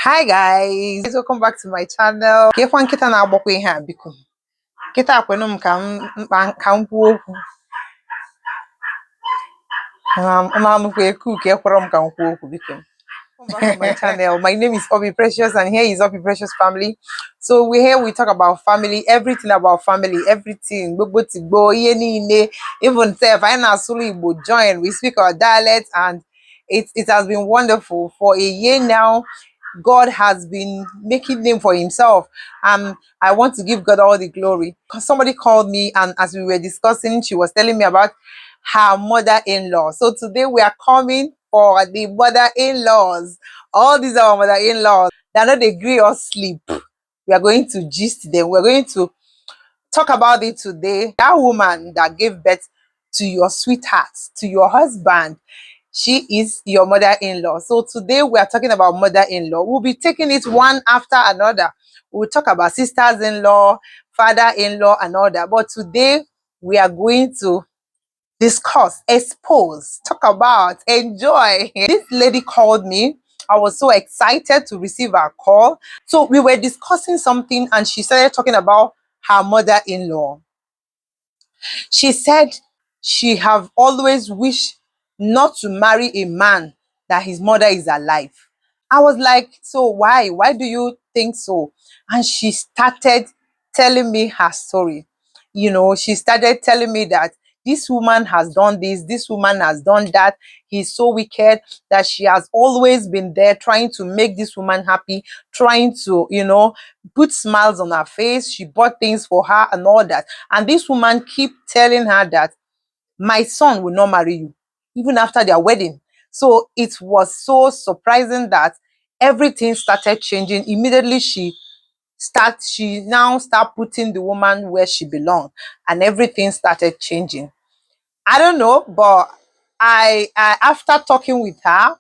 Hi guys, welcome back to my channel. Kefwan kita na agbokwe ihe a biko. Kita kwenu m ka m kwuo okwu. Na anukwu eku ka ekworo m ka m kwuo okwu biko. Welcome back to my channel. My name is Obi Precious and here is Obi Precious Family. So we talk about family, everything about family, everything. Gbogbo tigbo, ihe niile, even if I na Sulu Igbo join, we speak our dialect and it has been wonderful. For a year now, God has been making name for himself. I want to give God all the glory. Somebody called me and as we were discussing, she was telling me about her mother-in-law. So today we are coming for the mother-in-laws. All these are our mother-in-laws. They're not agree or sleep. We are going to gist them. We're going to talk about it today. That woman that gave birth to your sweetheart, to your husband, she is your mother-in-law. So today we are talking about mother-in-law. We'll be taking it one after another. We'll talk about sisters-in-law, father-in-law, and all that. But today we are going to discuss, expose, talk about, enjoy. This lady called me. I was so excited to receive her call. So we were discussing something and she started talking about her mother-in-law. She said she have always wished not to marry a man that his mother is alive. I was like, so why? Why do you think so? And she started telling me her story. She started telling me that this woman has done this woman has done that. He's so wicked that she has always been there trying to make this woman happy, trying to, put smiles on her face. She bought things for her and all that. And this woman keep telling her that my son will not marry you, even after their wedding. So it was so surprising that everything started changing. Immediately she now start putting the woman where she belonged, and everything started changing. I don't know, but I after talking with her,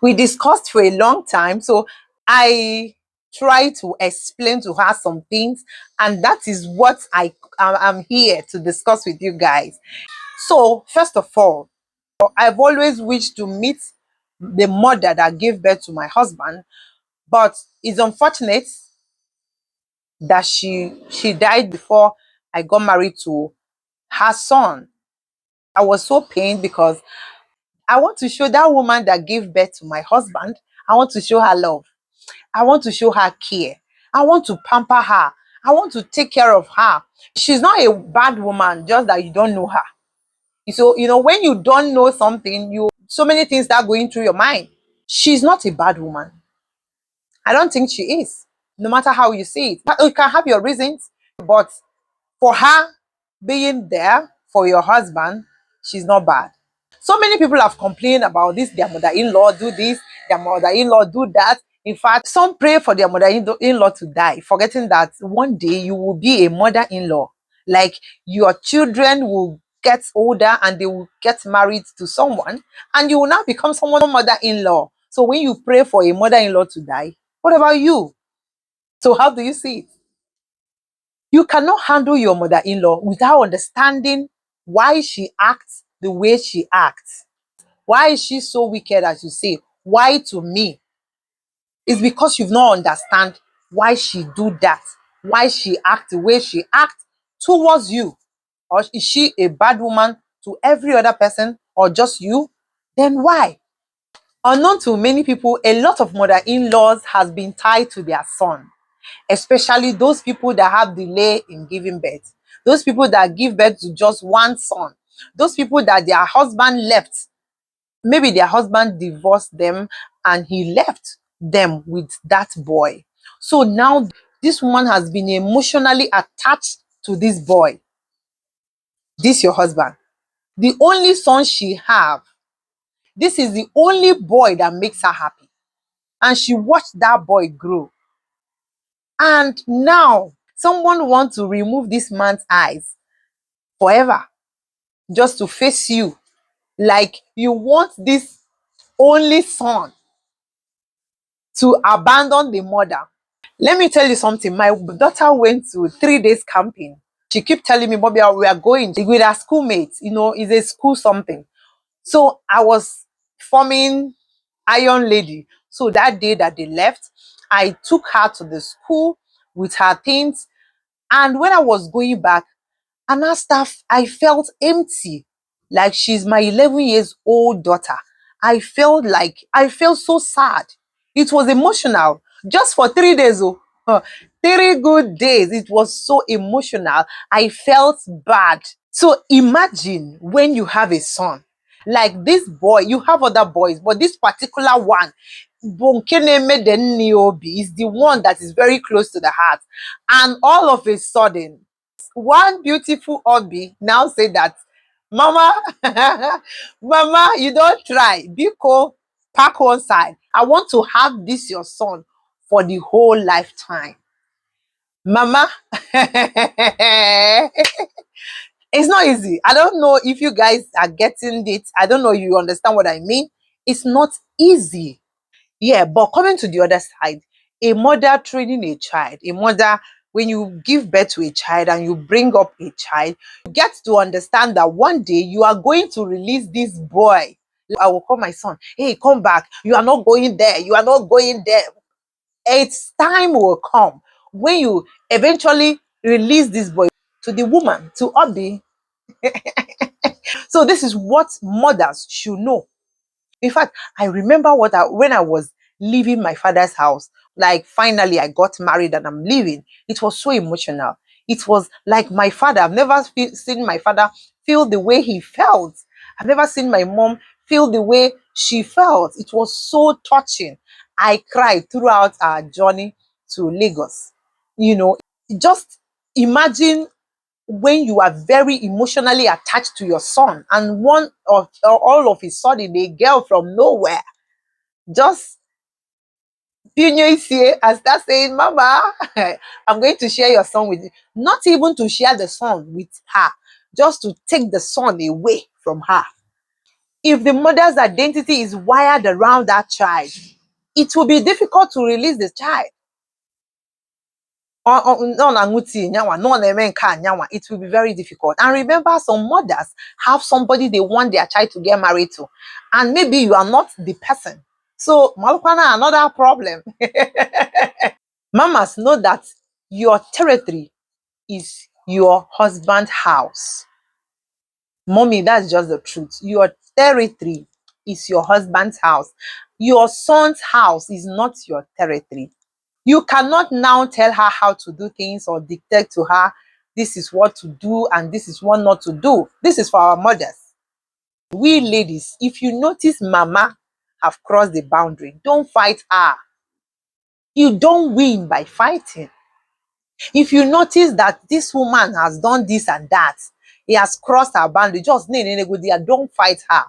we discussed for a long time. So I tried to explain to her some things, and that is what I'm here to discuss with you guys. So first of all, I've always wished to meet the mother that gave birth to my husband, but it's unfortunate that she died before I got married to her son. I was so pained because I want to show that woman that gave birth to my husband, I want to show her love. I want to show her care. I want to pamper her. I want to take care of her. She's not a bad woman, just that you don't know her. So, when you don't know something, so many things start going through your mind. She's not a bad woman. I don't think she is. No matter how you see it. You can have your reasons, but for her being there for your husband, she's not bad. So many people have complained about this, their mother-in-law do this, their mother-in-law do that. In fact, some pray for their mother-in-law to die, forgetting that one day you will be a mother-in-law. Like your children will get older and they will get married to someone and you will now become someone's mother-in-law. So when you pray for a mother-in-law to die, what about you? So how do you see it? You cannot handle your mother-in-law without understanding why she acts the way she acts. Why is she so wicked, as you say? Why to me? It's because you've not understand why she do that, why she act the way she acts towards you. Or is she a bad woman to every other person or just you? Then why? Unknown to many people, a lot of mother-in-laws has been tied to their son, especially those people that have delay in giving birth, those people that give birth to just one son, those people that their husband left. Maybe their husband divorced them and he left them with that boy. So now this woman has been emotionally attached to this boy. This your husband. The only son she have. This is the only boy that makes her happy. And she watched that boy grow. And now someone wants to remove this man's eyes forever just to face you. Like you want this only son to abandon the mother. Let me tell you something. My daughter went to 3 days camping. She kept telling me, Bobby, we are going with our schoolmates. It's a school something. So I was forming Iron Lady. So that day that they left, I took her to the school with her things. And when I was going back, and after I felt empty, like she's my 11 years old daughter. I felt so sad. It was emotional just for 3 days. Oh, 3 good days. It was so emotional. I felt bad. So imagine when you have a son like this boy, you have other boys, but this particular one, Bonkeneme Deniobi, is the one that is very close to the heart. And all of a sudden, one beautiful Obi now say that, Mama, Mama, you don't try. Biko, pack one side. I want to have this your son for the whole lifetime. Mama, it's not easy. I don't know if you guys are getting it. I don't know if you understand what I mean. It's not easy. Yeah, but coming to the other side, a mother training a child, a mother, when you give birth to a child and you bring up a child, you get to understand that one day you are going to release this boy. I will call my son, hey, come back. You are not going there. You are not going there. Its time will come when you eventually release this boy to the woman, to Obi. So this is what mothers should know. In fact, I remember when I was leaving my father's house, like finally I got married and I'm leaving. It was so emotional. It was like my father. I've never seen my father feel the way he felt. I've never seen my mom feel the way she felt. It was so touching. I cried throughout our journey to Lagos. You know, just imagine when you are very emotionally attached to your son and one of all of a sudden a girl from nowhere just and start saying, Mama, I'm going to share your son with you. Not even to share the son with her, just to take the son away from her. If the mother's identity is wired around that child, it will be difficult to release the child. It will be very difficult. And remember, some mothers have somebody they want their child to get married to, and maybe you are not the person. So, Malukwana, another problem. Mamas, know that your territory is your husband's house. Mommy, that's just the truth. Your territory is your husband's house. Your son's house is not your territory. You cannot now tell her how to do things or dictate to her, this is what to do and this is what not to do. This is for our mothers. We ladies, if you notice Mama have crossed the boundary, don't fight her. You don't win by fighting. If you notice that this woman has done this and that, he has crossed her boundary, just don't fight her.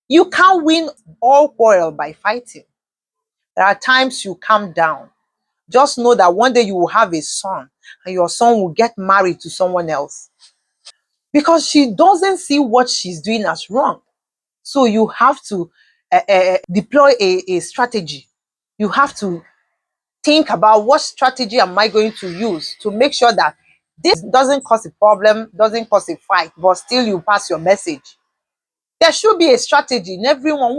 You can't win all quarrel by fighting. There are times you calm down. Just know that one day you will have a son and your son will get married to someone else because she doesn't see what she's doing as wrong. So you have to deploy a strategy. You have to think about what strategy am I going to use to make sure that this doesn't cause a problem, doesn't cause a fight, but still you pass your message. There should be a strategy in everyone.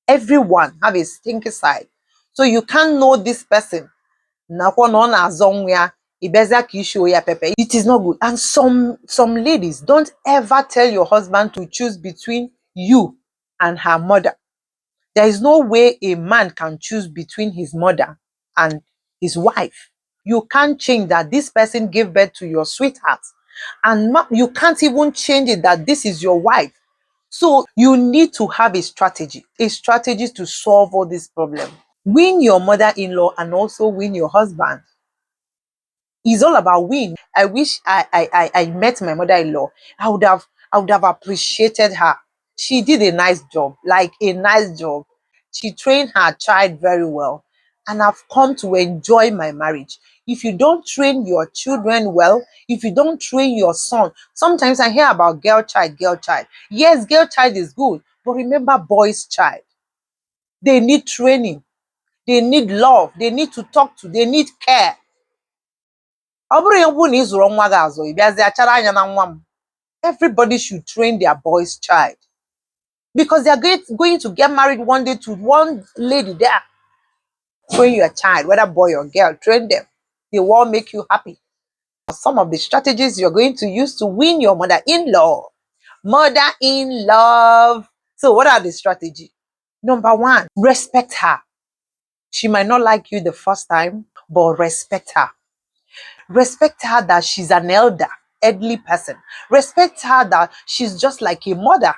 Everyone have a stinky side. So you can't know this person. It is not good. And some ladies, don't ever tell your husband to choose between you and her mother. There is no way a man can choose between his mother and his wife. You can't change that this person gave birth to your sweetheart. And you can't even change it that this is your wife. So you need to have a strategy to solve all these problems. Win your mother-in-law and also win your husband. It's all about win. I wish I met my mother-in-law. I would have appreciated her. She did a nice job, like a nice job. She trained her child very well. And I've come to enjoy my marriage. If you don't train your children well, if you don't train your son, sometimes I hear about girl child, girl child. Yes, girl child is good, but remember boy's child. They need training. They need love. They need to talk to. They need care. Everybody should train their boy's child. because they are going to get married one day to one lady there. Train your child, whether boy or girl, train them. They will make you happy. Some of the strategies you're going to use to win your mother-in-law. Mother-in-law. So what are the strategies? Number one, respect her. She might not like you the first time, but respect her. Respect her that she's an elderly person. Respect her that she's just like a mother.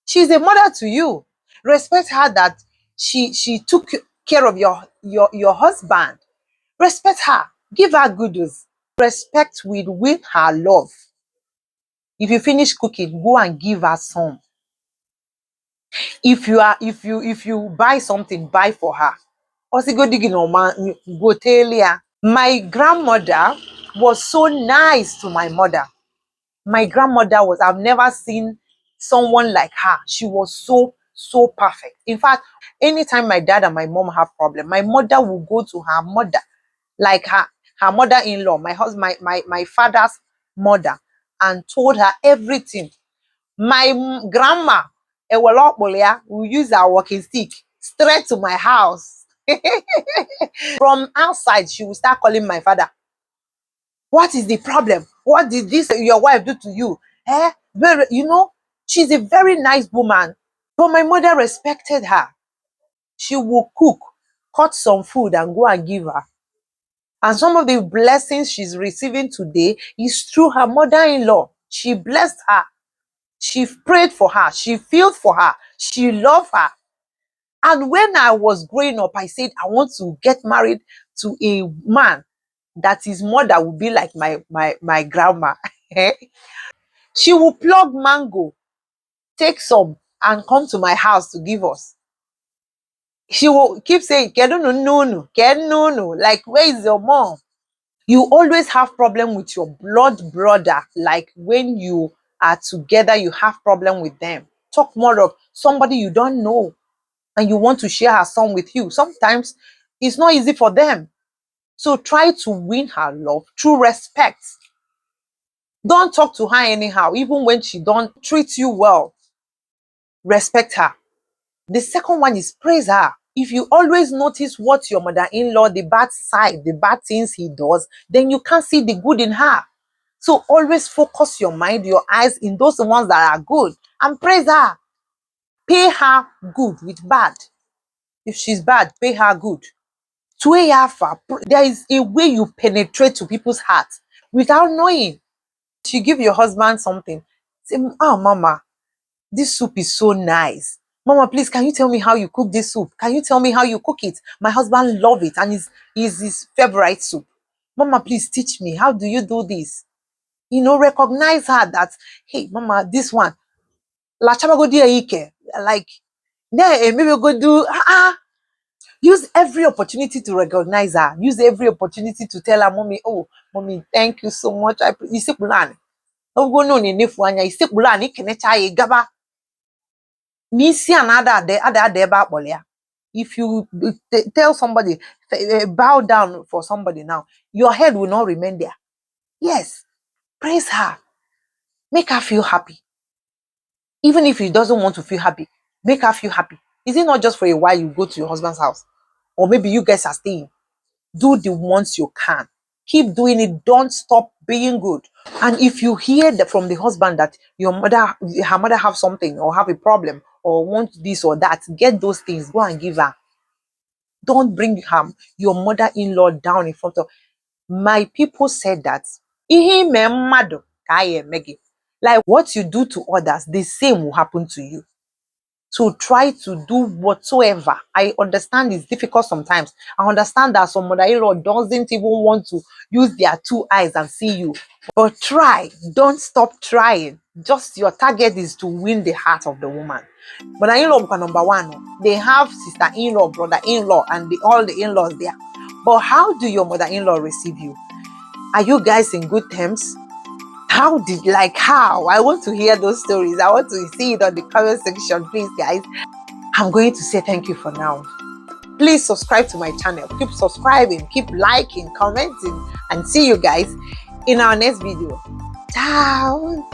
She's a mother to you. Respect her that she took care of your husband. Respect her. Give her good news. Respect will win her love. If you finish cooking, go and give her some. If you buy something, buy for her. Also go digging on man, go tell her. My grandmother was so nice to my mother. My grandmother was, I've never seen someone like her. She was so perfect. In fact, anytime my dad and my mom have problem, my mother will go to her mother, like her mother-in-law, my husband, my father's mother, and told her everything. My grandma, will use her walking stick straight to my house. From outside, she will start calling my father. What is the problem? What did this your wife do to you? She's a very nice woman. But my mother respected her. She will cook, cut some food, and go and give her. And some of the blessings she's receiving today is through her mother-in-law. She blessed her. She prayed for her. She felt for her. She loved her. And when I was growing up, I said, I want to get married to a man that his mother would be like my grandma. She will plug mango, take some, and come to my house to give us. She will keep saying, no, like, where is your mom? You always have problem with your blood brother. Like when you are together, you have problem with them. Talk more of somebody you don't know and you want to share her son with you. Sometimes it's not easy for them. So try to win her love through respect. Don't talk to her anyhow, even when she don't treat you well. Respect her. The second one is praise her. If you always notice what your mother-in-law, the bad side, the bad things he does, then you can't see the good in her. So always focus your mind, your eyes in those ones that are good and praise her. Pay her good with bad. If she's bad, pay her good. There is a way you penetrate to people's hearts without knowing. You give your husband something. Say, oh, mama, this soup is so nice. Mama, please, can you tell me how you cook this soup? Can you tell me how you cook it? My husband love it and is his favorite soup. Mama, please teach me. How do you do this? Recognize her that, hey, mama, this one. La chaba go dia ike. Like, maybe go do, use every opportunity to recognize her. Use every opportunity to tell her, mommy, oh, mommy, thank you so much. You see, Pulan. Oh, go no, ni nefuanya. You see, Pulan, ni kenecha ye gaba. Nisi another there. If you tell somebody, bow down for somebody now, your head will not remain there. Yes, praise her. Make her feel happy. Even if he doesn't want to feel happy, make her feel happy. Is it not just for a while you go to your husband's house? Or maybe you guys are staying. Do the ones you can. Keep doing it. Don't stop being good. And if you hear from the husband that her mother have something or have a problem or want this or that, get those things. Go and give her. Don't bring your mother-in-law down in front of. My people said that. Like what you do to others, the same will happen to you. So try to do whatsoever. I understand it's difficult sometimes. I understand that some mother-in-law doesn't even want to use their two eyes and see you. But try. Don't stop trying. Just your target is to win the heart of the woman. Mother-in-law number one. They have sister-in-law, brother-in-law, and all the in-laws there. But how do your mother-in-law receive you? Are you guys in good terms? How? I want to hear those stories. I want to see it on the comment section, please, guys. I'm going to say thank you for now. Please subscribe to my channel. Keep subscribing, keep liking, commenting, and see you guys in our next video. Ciao.